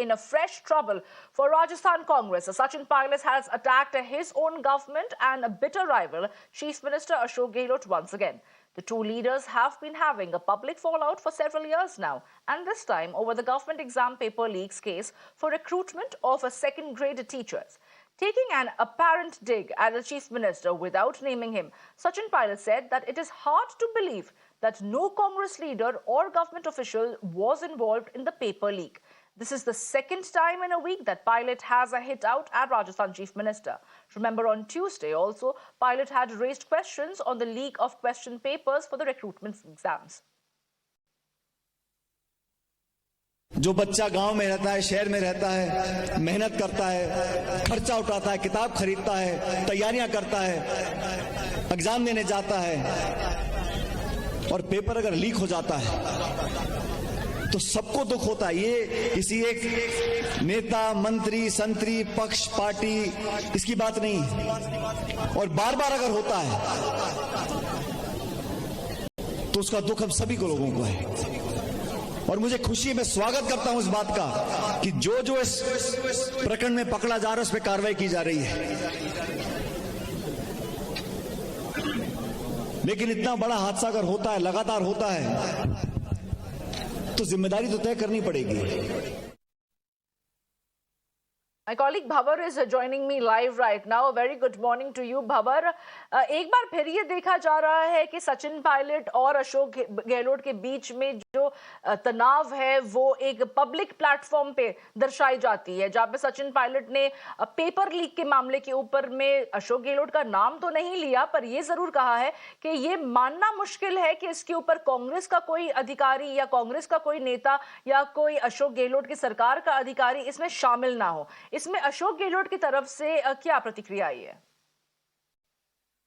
in a fresh trouble for Rajasthan Congress. Sachin Pilot has attacked his own government and a bitter rival, Chief Minister Ashok Gehlot, once again. The two leaders have been having a public fallout for several years now, and this time over the government exam paper leaks case for recruitment of second-grade teachers. Taking an apparent dig at the Chief Minister without naming him, Sachin Pilot said that it is hard to believe that no Congress leader or government official was involved in the paper leak. This is the second time in a week that Pilot has a hit out at Rajasthan Chief Minister. Remember, on Tuesday also, Pilot had raised questions on the leak of question papers for the recruitment exams. जो बच्चा गांव में रहता है, शहर में रहता है, मेहनत करता है, खर्चा उठाता है, किताब खरीदता है, तैयारियां करता है, एग्जाम देने जाता है और पेपर अगर लीक हो जाता है तो सबको दुख होता है। ये किसी एक नेता, मंत्री, संतरी, पक्ष, पार्टी इसकी बात नहीं, और बार बार अगर होता है तो उसका दुख हम सभी को लोगों को है। और मुझे खुशी है, मैं स्वागत करता हूं इस बात का कि जो जो इस प्रकरण में पकड़ा जा रहा है उस पर कार्रवाई की जा रही है, लेकिन इतना बड़ा हादसा अगर होता है, लगातार होता है, तो जिम्मेदारी तो तय करनी पड़ेगी। My colleague Bhavar is joining me live right now. A very good morning to you, Bhavar. एक बार फिर ये देखा जा रहा है कि सचिन पायलट और अशोक गहलोत के बीच में जो तनाव है वो एक पब्लिक प्लेटफॉर्म पे दर्शाई जाती है, जहां पे सचिन पायलट ने पेपर लीक के मामले के ऊपर में अशोक गहलोत का नाम तो नहीं लिया, पर ये जरूर कहा है कि ये मानना मुश्किल है कि इसके ऊपर कांग्रेस का कोई अधिकारी या कांग्रेस का कोई नेता या कोई अशोक गहलोत की सरकार का अधिकारी इसमें शामिल ना हो। इसमें अशोक गहलोत की तरफ से क्या प्रतिक्रिया आई है?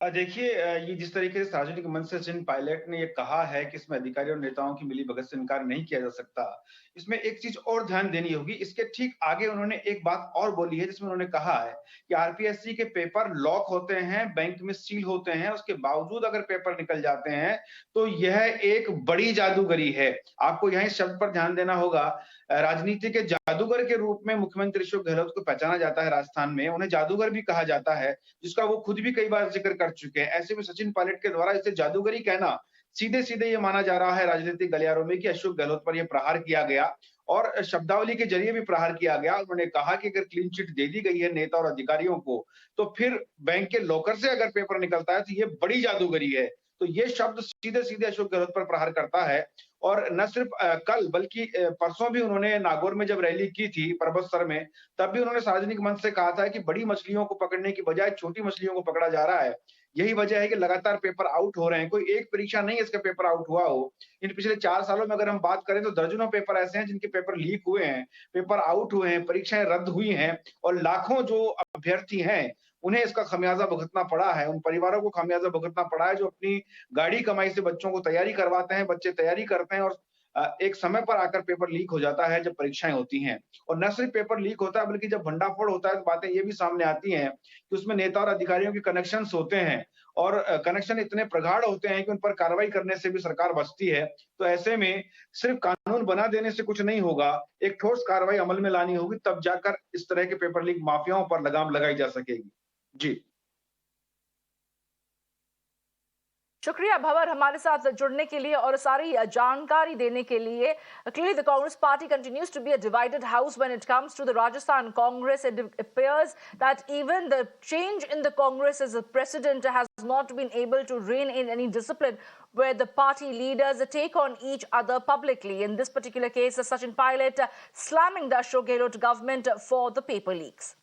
देखिए, ये जिस तरीके से सार्वजनिक मंच से सचिन पायलट ने ये कहा है कि इसमें अधिकारियों और नेताओं की मिलीभगत से इनकार नहीं किया जा सकता, इसमें एक चीज और ध्यान देनी होगी। इसके ठीक आगे उन्होंने एक बात और बोली है जिसमें उन्होंने कहा है कि आरपीएससी के पेपर लॉक होते हैं, बैंक में सील होते हैं, उसके बावजूद अगर पेपर निकल जाते हैं तो यह एक बड़ी जादूगरी है। आपको यहाँ इस शब्द पर ध्यान देना होगा। राजनीति के जादूगर के रूप में मुख्यमंत्री अशोक गहलोत को पहचाना जाता है राजस्थान में, उन्हें जादूगर भी कहा जाता है, जिसका वो खुद भी कई बार जिक्र कर चुके हैं। ऐसे में सचिन पायलट के द्वारा इसे जादूगरी कहना सीधे सीधे ये माना जा रहा है राजनीतिक गलियारों में कि अशोक गहलोत पर यह प्रहार किया गया और शब्दावली के जरिए भी प्रहार किया गया। उन्होंने कहा कि अगर क्लीन चिट दे दी गई है नेता और अधिकारियों को तो फिर बैंक के लॉकर से अगर पेपर निकलता है तो ये बड़ी जादूगरी है। तो ये शब्द सीधे सीधे अशोक गहलोत पर प्रहार करता है। और न सिर्फ कल बल्कि परसों भी उन्होंने नागौर में जब रैली की थी परबतसर में, तब भी उन्होंने सार्वजनिक मंच से कहा था कि बड़ी मछलियों को पकड़ने की बजाय छोटी मछलियों को पकड़ा जा रहा है। यही वजह है कि लगातार पेपर आउट हो रहे हैं। कोई एक परीक्षा नहीं इसका पेपर आउट हुआ हो। इन पिछले 4 सालों में अगर हम बात करें तो दर्जनों पेपर ऐसे हैं जिनके पेपर लीक हुए हैं, पेपर आउट हुए हैं, परीक्षाएं रद्द हुई हैं और लाखों जो अभ्यर्थी हैं उन्हें इसका खमियाजा भुगतना पड़ा है। उन परिवारों को खमियाजा भुगतना पड़ा है जो अपनी गाढ़ी कमाई से बच्चों को तैयारी करवाते हैं, बच्चे तैयारी करते हैं और एक समय पर आकर पेपर लीक हो जाता है जब परीक्षाएं होती हैं। और न सिर्फ पेपर लीक होता है बल्कि जब भंडाफोड़ होता है तो बातें ये भी सामने आती हैं कि उसमें नेता और अधिकारियों के कनेक्शंस होते हैं और कनेक्शन इतने प्रगाढ़ होते हैं कि उन पर कार्रवाई करने से भी सरकार बचती है। तो ऐसे में सिर्फ कानून बना देने से कुछ नहीं होगा, एक ठोस कार्रवाई अमल में लानी होगी, तब जाकर इस तरह के पेपर लीक माफियाओं पर लगाम लगाई जा सकेगी। जी शुक्रिया भवर हमारे साथ जुड़ने के लिए और सारी जानकारी देने के लिए। Clearly, the Congress party continues to be a divided house when it comes to the Rajasthan Congress. It appears that even the change in the Congress as a precedent has not been able to rein in any discipline where the party leaders take on each other publicly. In this particular case, Sachin Pilot slamming the Ashok Gehlot government for the paper leaks.